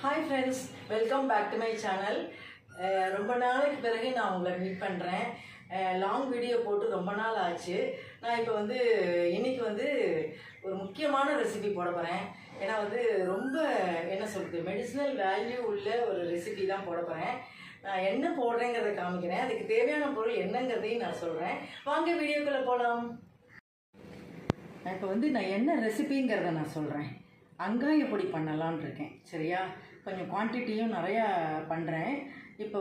Hi friends, welcome back to my channel. ரொம்ப நாளைக்கு பிறகு நான் உங்களை மீட் பண்ணுறேன். லாங் வீடியோ போட்டு ரொம்ப நாள் ஆச்சு. நான் இப்போ இன்றைக்கி ஒரு முக்கியமான ரெசிபி போட போகிறேன். ஏன்னா ரொம்ப என்ன சொல்கிறது, மெடிசினல் வேல்யூ உள்ள ஒரு ரெசிபி தான் போட போகிறேன். நான் என்ன போடுறேங்கிறத காமிக்கிறேன். அதுக்கு தேவையான பொருள் என்னங்கிறதையும் நான் சொல்கிறேன். வாங்க வீடியோக்குள்ளே போகலாம். இப்போ நான் என்ன ரெசிபிங்கிறத நான் சொல்கிறேன். அங்காய பொடி பண்ணலான்னு இருக்கேன். சரியா, கொஞ்சம் குவான்டிட்டியும் நிறையா பண்ணுறேன். இப்போ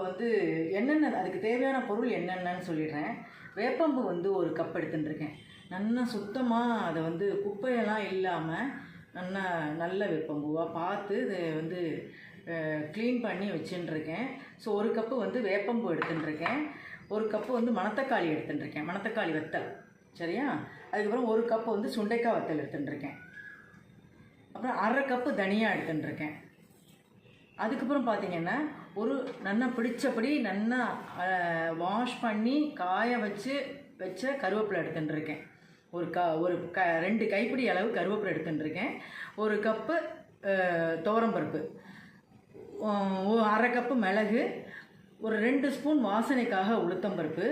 என்னென்ன அதுக்கு தேவையான பொருள் என்னென்னு சொல்லிடுறேன். வேப்பம்பு ஒரு கப் எடுத்துட்டுருக்கேன். நல்லா சுத்தமாக அதை குப்பையெல்லாம் இல்லாமல் நல்ல வேப்பம்பூவாக பார்த்து இதை க்ளீன் பண்ணி வச்சுட்டுருக்கேன். ஸோ ஒரு கப்பு வேப்பம்பூ எடுத்துட்டுருக்கேன். ஒரு கப்பு மணத்தக்காளி எடுத்துட்டுருக்கேன், மணத்தக்காளி வத்தல். சரியா, அதுக்கப்புறம் ஒரு கப்பு சுண்டைக்காய் வத்தல் எடுத்துட்டுருக்கேன். அப்புறம் அரை கப்பு தனியாக எடுத்துட்டுருக்கேன். அதுக்கப்புறம் பார்த்திங்கன்னா ஒரு நல்லா பிடிச்சபடி நல்லா வாஷ் பண்ணி காய வச்ச கருவேப்பிலை எடுத்துட்டுருக்கேன். ஒரு 2 கைப்பிடி அளவு கருவேப்பிலை எடுத்துட்டுருக்கேன். ஒரு கப்பு துவரம்பருப்பு, அரை கப்பு மிளகு, ஒரு 2 ஸ்பூன் வாசனைக்காக உளுத்தம்பருப்பு,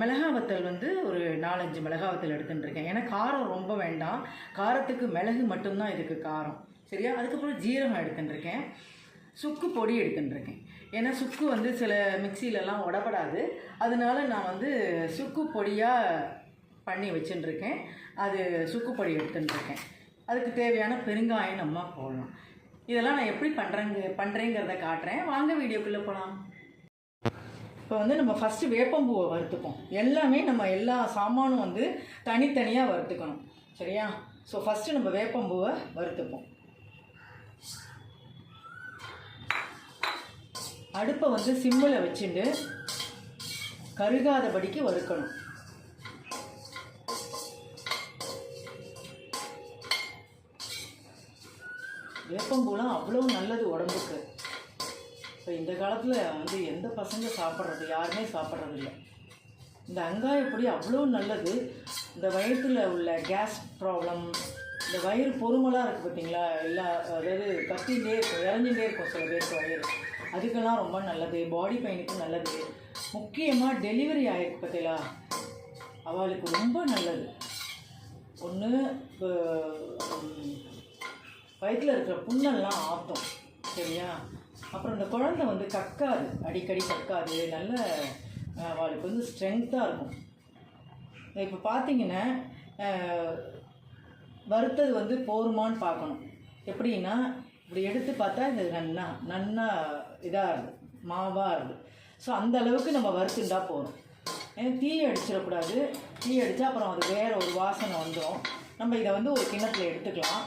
மிளகா வத்தல் ஒரு 4-5 மிளகா வத்தல் எடுத்துட்டுருக்கேன். ஏன்னா காரம் ரொம்ப வேண்டாம், காரத்துக்கு மிளகு மட்டும்தான் இதுக்கு காரம். சரியா, அதுக்கப்புறம் ஜீரகம் எடுத்துட்டுருக்கேன். சுக்கு பொடி எடுத்துட்டுருக்கேன். ஏன்னா சுக்கு சில மிக்சிலெலாம் உடப்படாது, அதனால நான் சுக்கு பொடியாக பண்ணி வச்சுட்டுருக்கேன். அது சுக்கு பொடி எடுத்துட்டுருக்கேன். அதுக்கு தேவையான பெருங்காயம் நம்ம போடலாம். இதெல்லாம் நான் எப்படி பண்ணுறேங்கிறத காட்டுறேன். வாங்க வீடியோக்குள்ளே போகலாம். இப்போ நம்ம ஃபஸ்ட்டு வேப்பம்பூவை வறுத்துப்போம். எல்லாமே நம்ம எல்லா சாமானும் தனித்தனியாக வறுத்துக்கணும். சரியா, ஸோ ஃபஸ்ட்டு நம்ம வேப்பம்பூவை வறுத்துப்போம். அடுப்பை சிம்மில் வச்சுட்டு கருகாதபடிக்கு வறுக்கணும். வேப்பம்பூலாம் அவ்வளோ நல்லது உடம்புக்கு. இப்போ இந்த காலத்தில் எந்த பசங்க சாப்பிட்றது, யாருமே சாப்பிட்றது இல்லை. இந்த அங்காயப்பொடி அவ்வளோ நல்லது. இந்த வயிற்றில் உள்ள கேஸ் ப்ராப்ளம், இந்த வயிறு பொறுமலாக இருக்குது பார்த்தீங்களா, அதாவது கத்திகிட்டே இருக்கும், இறஞ்சிகிட்டே இருக்கும் சில பேருக்கு வயிறு, அதுக்கெல்லாம் ரொம்ப நல்லது. பாடி பெயினுக்கு நல்லது. முக்கியமாக டெலிவரி ஆகிருக்கு பார்த்தீங்களா, அவளுக்கு ரொம்ப நல்லது. ஒன்று வயிற்றில் இருக்கிற புண்ணெல்லாம் ஆற்றும். சரியா, அப்புறம் இந்த குழந்தை கக்காது, அடிக்கடி கக்காது, நல்ல அவளுக்கு ஸ்ட்ரென்த்தாக இருக்கும். இப்போ பார்த்தீங்கன்னா வறுத்தது போருமான்னு பார்க்கணும். எப்படின்னா இப்படி எடுத்து பார்த்தா இது நன்னா இதாக இருக்குது, மாவாக இருக்குது. ஸோ அந்த அளவுக்கு நம்ம வறுத்துண்டா போதும். ஏன்னா தீ அடிச்சிடக்கூடாது. தீ அடித்தா அப்புறம் அது வேறு ஒரு வாசனை வந்துடும். நம்ம இதை ஒரு கிண்ணத்தில் எடுத்துக்கலாம்.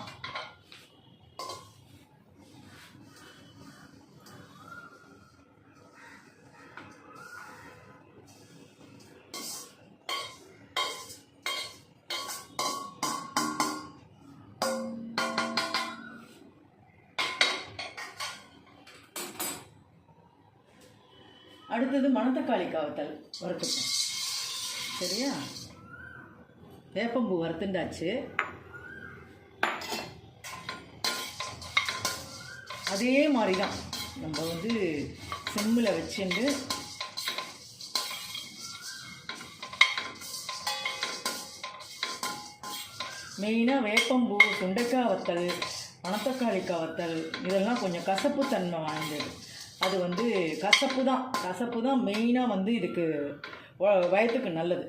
அடுத்தது மணத்தக்காளி காவத்தல் வறுத்துப்போம். சரியா, வேப்பம்பூ வறுத்துண்டாச்சு. அதே மாதிரி தான் நம்ம சிம்மில் வச்சுட்டு மெயினாக வேப்பம்பூ, சுண்டைக்காய் வத்தல், மணத்தக்காளி காவத்தல் இதெல்லாம் கொஞ்சம் கசப்பு தன்மை வாய்ந்தது. அது கசப்பு தான் மெயினாக இதுக்கு வயத்துக்கு நல்லது.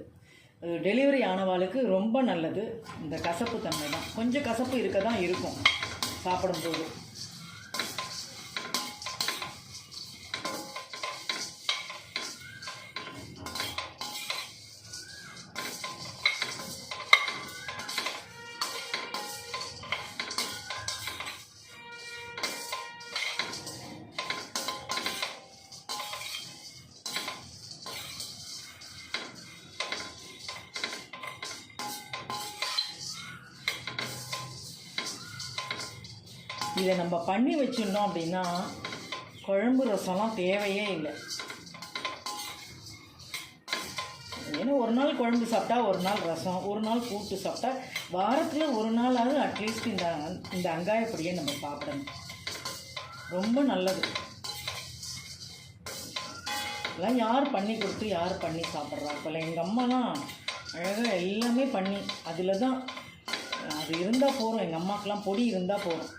டெலிவரி ஆனவாளுக்கு ரொம்ப நல்லது. இந்த கசப்பு தன்மை தான், கொஞ்சம் கசப்பு இருக்க தான் இருக்கும் சாப்பிடும்போது. இதை நம்ம பண்ணி வச்சுருந்தோம் அப்படின்னா குழம்பு ரசம்லாம் தேவையே இல்லை. ஏன்னா ஒரு நாள் குழம்பு சாப்பிட்டா, ஒரு நாள் ரசம், ஒரு நாள் கூட்டு சாப்பிட்டா, வாரத்தில் ஒரு நாளாவது அட்லீஸ்ட் இந்த அங்காயப்பொடியை நம்ம சாப்பிடணும். ரொம்ப நல்லது. இதெல்லாம் யார் பண்ணி கொடுத்து யார் பண்ணி சாப்பிட்றா? இப்போல்லாம் எங்கள் அம்மாலாம் அழகாக எல்லாமே பண்ணி அதில் தான் அது இருந்தால் போகிறோம். எங்கள் அம்மாக்கெலாம் பொடி இருந்தால் போகிறோம்.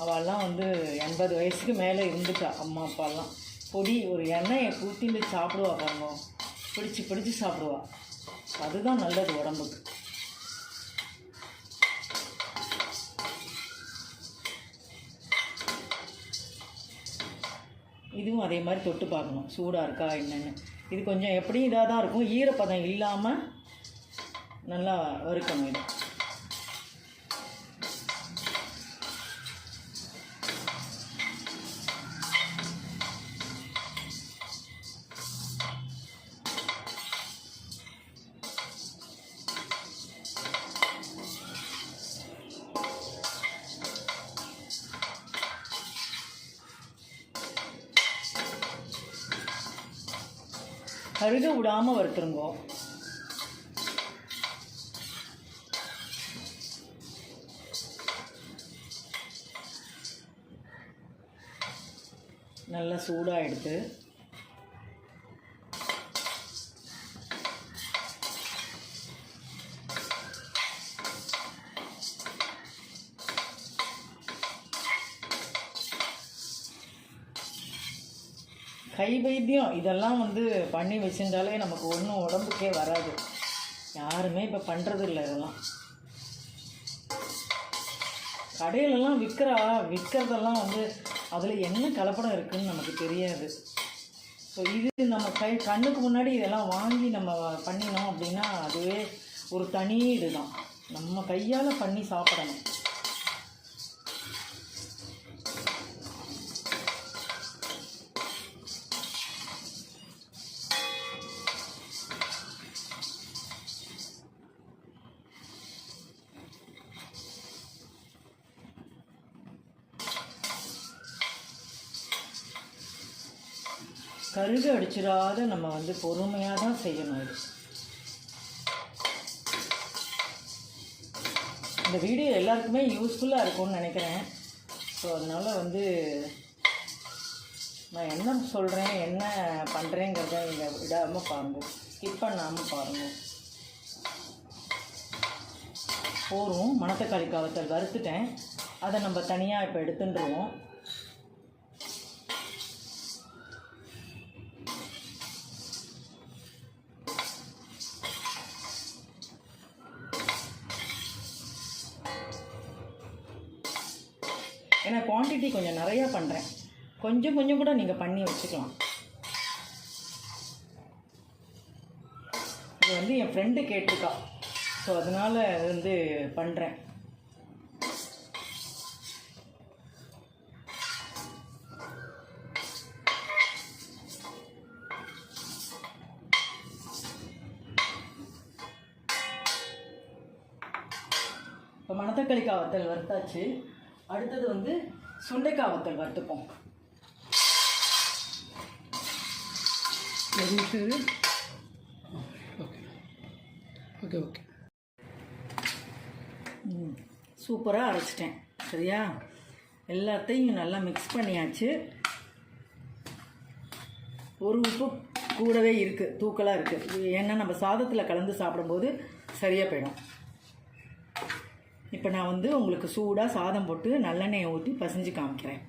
அவள்லாம் வந்து 80 வயசுக்கு மேலே இருந்துட்டா. அம்மா அப்பாலாம் பொடி ஒரு எண்ணெயை ஊற்றிட்டு சாப்பிடுவா பாருங்க, பிடிச்சி பிடிச்சி சாப்பிடுவா. அதுதான் நல்லது உடம்புக்கு. இதுவும் அதே மாதிரி தொட்டு பார்க்கணும் சூடாக இருக்கா என்னென்னு. இது கொஞ்சம் எப்படியும் இதாக தான் இருக்கும், ஈரப்பதம் இல்லாமல் நல்லா வறுக்கணும். இது கருக விடாமல் வறுத்துருங்கோ. நல்லா சூடாக எடுத்து கை வைத்தியம் இதெல்லாம் வந்து பண்ணி வச்சுருந்தாலே நமக்கு ஒன்றும் உடம்புக்கே வராது. யாருமே இப்போ பண்ணுறது இல்லை. இதெல்லாம் கடையிலலாம் விற்கிறதெல்லாம் வந்து அதில் என்ன கலப்படம் இருக்குதுன்னு நமக்கு தெரியாது. ஸோ இது நம்ம கண்ணுக்கு முன்னாடி இதெல்லாம் வாங்கி நம்ம பண்ணினோம் அப்படின்னா அதுவே ஒரு தனி இதுதான். நம்ம கையால் பண்ணி சாப்பிடணும். கருக அடிச்சிடாத நம்ம வந்து பொறுமையாக தான் செய்யணும். இது இந்த வீடியோ எல்லாருக்குமே யூஸ்ஃபுல்லாக இருக்கும்னு நினைக்கிறேன். ஸோ அதனால் வந்து நான் என்ன சொல்கிறேன் என்ன பண்ணுறேங்கிறத நீங்கள் விடாமல் பாருங்கள், ஸ்கிப் பண்ணாமல் பாருங்கள். போரும் மணத்தக்காளி காவத்தல் வறுத்துட்டேன், அதை நம்ம தனியாக இப்போ எடுத்துட்டுருவோம். ஏன்னா குவான்டிட்டி கொஞ்சம் நிறையா பண்ணுறேன், கொஞ்சம் கொஞ்சம் கூட நீங்கள் பண்ணி வச்சுக்கலாம். இது வந்து என் ஃப்ரெண்டு கேட்டிருக்கா, ஸோ அதனால் வந்து பண்ணுறேன். இப்போ மணத்தக்காளி காவத்தல் வறுத்தாச்சு. அடுத்தது வந்து சுண்டைக்காய் வத்தல் வறுத்துப்போம். Okay okay. சூப்பராக அரைச்சிட்டேன். சரியா, எல்லாத்தையும் நல்லா மிக்ஸ் பண்ணியாச்சு. ஒரு உப்பு கூடவே இருக்குது, தூக்கலாக இருக்குது. ஏன்னா நம்ம சாதத்தில் கலந்து சாப்பிடும்போது சரியாக போயிடும். இப்போ நான் வந்து உங்களுக்கு சூடாக சாதம் போட்டு நல்லெண்ணெயை ஊற்றி பசைஞ்சு காமிக்கிறேன்.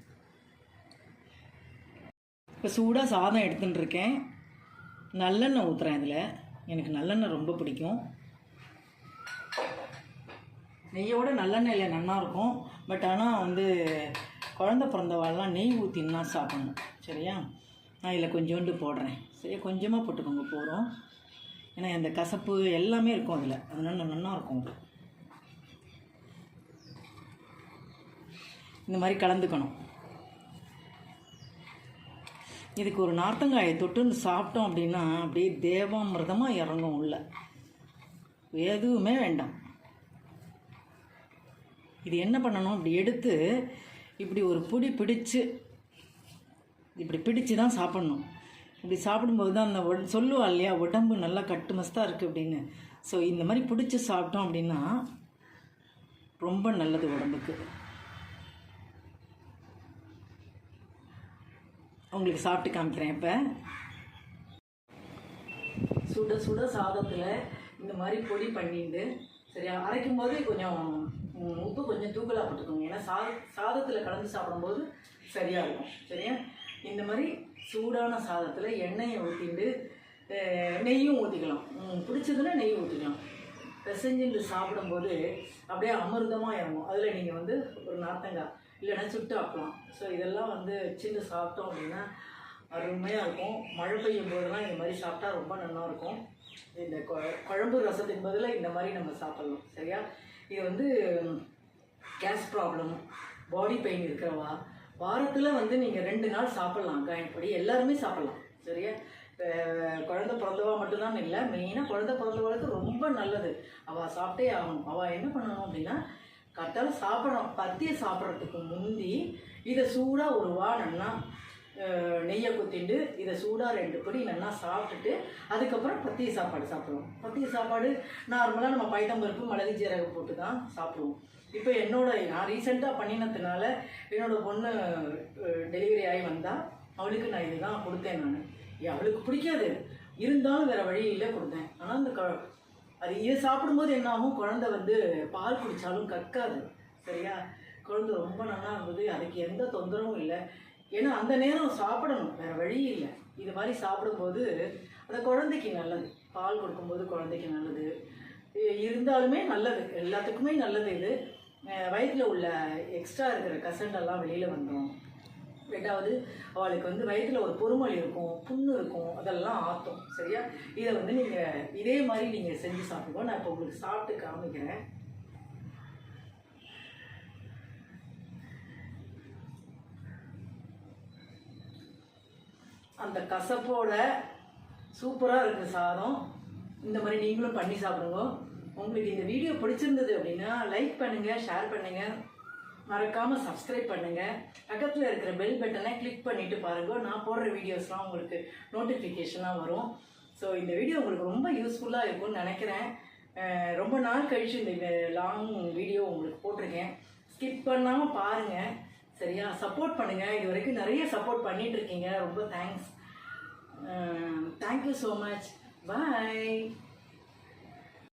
இப்போ சூடாக சாதம் எடுத்துகிட்டு இருக்கேன், நல்லெண்ணெய் ஊற்றுறேன். இதில் எனக்கு நல்லெண்ணெய் ரொம்ப பிடிக்கும். நெய்யோட நல்லெண்ணெயில் நல்லாயிருக்கும். பட் ஆனால் வந்து குழந்த பிறந்தவாள்லாம் நெய் ஊற்றின்னா சாப்பிட்ணும். சரியா, நான் இதில் கொஞ்சோண்டு போடுறேன். சரியா, கொஞ்சமாக போட்டுக்கோங்க போகிறோம். ஏன்னா அந்த கசப்பு எல்லாமே இருக்கும் அதில், அதனால நல்லாயிருக்கும். அது இந்த மாதிரி கலந்துக்கணும். இதுக்கு ஒரு நார்த்தங்காயை தொட்டுன்னு சாப்பிட்டோம் அப்படின்னா அப்படியே தேவாமிர்தமாக இறங்கும் உள்ள, எதுவுமே வேண்டாம். இது என்ன பண்ணணும், இப்படி எடுத்து இப்படி ஒரு பிடிச்சு இப்படி பிடிச்சு தான் சாப்பிட்ணும். இப்படி சாப்பிடும்போது தான் அந்த சொல்லுவா இல்லையா, உடம்பு நல்லா கட்டுமஸ்தாக இருக்குது அப்படின்னு. ஸோ இந்த மாதிரி பிடிச்சி சாப்பிட்டோம் அப்படின்னா ரொம்ப நல்லது உடம்புக்கு. உங்களுக்கு சாப்பிட்டு காமிக்கிறேன். இப்போ சுட சுட சாதத்தில் இந்த மாதிரி பொடி பண்ணிட்டு சரியா அரைக்கும் போது கொஞ்சம் உப்பு கொஞ்சம் தூக்கலாக போட்டுக்கோங்க. ஏன்னா சாதத்தில் கலந்து சாப்பிடும்போது சரியாக இருக்கும். சரியா இந்த மாதிரி சூடான சாதத்தில் எண்ணெயை ஊற்றிட்டு நெய்யும் ஊற்றிக்கலாம். பிடிச்சதுன்னா நெய் ஊற்றிக்கலாம். பிசைஞ்சிட்டு சாப்பிடும்போது அப்படியே அமிர்தமாக இறங்கும். அதில் நீங்கள் வந்து ஒரு நார்த்தங்காய் இல்லைன்னா சுட்டு ஆக்கலாம். ஸோ இதெல்லாம் வந்து வச்சுட்டு சாப்பிட்டோம் அப்படின்னா அருமையாக இருக்கும். மழை பெய்யும் போதெல்லாம் இந்த மாதிரி சாப்பிட்டா ரொம்ப நல்லாயிருக்கும். இந்த குழம்பு ரசத்தின் பதிலாக இந்த மாதிரி நம்ம சாப்பிட்லாம். சரியா இது வந்து கேஸ் ப்ராப்ளம், பாடி பெயின் இருக்கிறவா வாரத்தில் வந்து நீங்கள் 2 நாள் சாப்பிட்லாம். காயப்பொடி எல்லாருமே சாப்பிட்லாம். சரியா குழந்தை பிறந்தவா மட்டும்தான் இல்லை, மெயினாக குழந்தை பிறந்தவளுக்கு ரொம்ப நல்லது. அவள் சாப்பிட்டே ஆகணும். அவள் என்ன பண்ணணும் அப்படின்னா கரெக்டாக சாப்பிடணும். பத்தியை சாப்பிட்றதுக்கு முந்தி இதை சூடாக ஒரு வா நல்லா நெய்யை குத்திண்டு இதை சூடாக 2 பொடி நல்லா சாப்பிட்டுட்டு அதுக்கப்புறம் பத்திய சாப்பாடு சாப்பிடுவோம். பத்திய சாப்பாடு நார்மலாக நம்ம பைத்தம்பருப்பு மிளகு ஜீரகம் போட்டு தான் சாப்பிடுவோம். இப்போ நான் ரீசெண்டாக பண்ணினதுனால என்னோடய பொண்ணு டெலிவரி ஆகி வந்தால் அவளுக்கு நான் இதுதான் கொடுத்தேன். அவளுக்கு பிடிக்காது, இருந்தாலும் வேறு வழியில் கொடுத்தேன். ஆனால் அந்த அது இதை சாப்பிடும்போது என்ன ஆகும், குழந்தை வந்து பால் குடித்தாலும் கற்காது. சரியா குழந்தை ரொம்ப நல்லா இருந்தது. அதுக்கு எந்த தொந்தரவும் இல்லை. ஏன்னா அந்த நேரம் சாப்பிடணும், வேறு வழி இல்லை. இது மாதிரி சாப்பிடும்போது அந்த குழந்தைக்கு நல்லது. பால் கொடுக்கும்போது குழந்தைக்கு நல்லது, இருந்தாலுமே நல்லது, எல்லாத்துக்குமே நல்லது. இது வயிற்றில் உள்ள எக்ஸ்ட்ரா இருக்கிற கசண்டெல்லாம் வெளியில் வந்துடும். 2வது அவளுக்கு வந்து வயிற்றில் ஒரு பொறுமல் இருக்கும், புண்ணு இருக்கும், அதெல்லாம் ஆற்றும். சரியா இதை வந்து நீங்கள் இதே மாதிரி நீங்கள் செஞ்சு சாப்பிடுவோம். நான் இப்போ உங்களுக்கு சாப்பிட்டு காமிக்கிறேன். அந்த கசப்போட சூப்பராக இருக்கிற சாதம் இந்த மாதிரி நீங்களும் பண்ணி சாப்பிடுங்க. உங்களுக்கு இந்த வீடியோ பிடிச்சிருந்தது அப்படின்னா லைக் பண்ணுங்கள், ஷேர் பண்ணுங்கள், மறக்காமல் சப்ஸ்கிரைப் பண்ணுங்கள். பக்கத்தில் இருக்கிற பெல் பட்டனை கிளிக் பண்ணிவிட்டு பாருங்கள். நான் போடுற வீடியோஸ்லாம் உங்களுக்கு நோட்டிஃபிகேஷனாக வரும். ஸோ இந்த வீடியோ உங்களுக்கு ரொம்ப யூஸ்ஃபுல்லாக இருக்கும்னு நினைக்கிறேன். ரொம்ப நாள் கழித்து இந்த லாங் வீடியோ உங்களுக்கு போட்டிருக்கேன். ஸ்கிப் பண்ணாமல் பாருங்கள். சரியா சப்போர்ட் பண்ணுங்கள். இது வரைக்கும் நிறைய சப்போர்ட் பண்ணிகிட்ருக்கீங்க. ரொம்ப தேங்க்ஸ். Thank you so much. பாய்.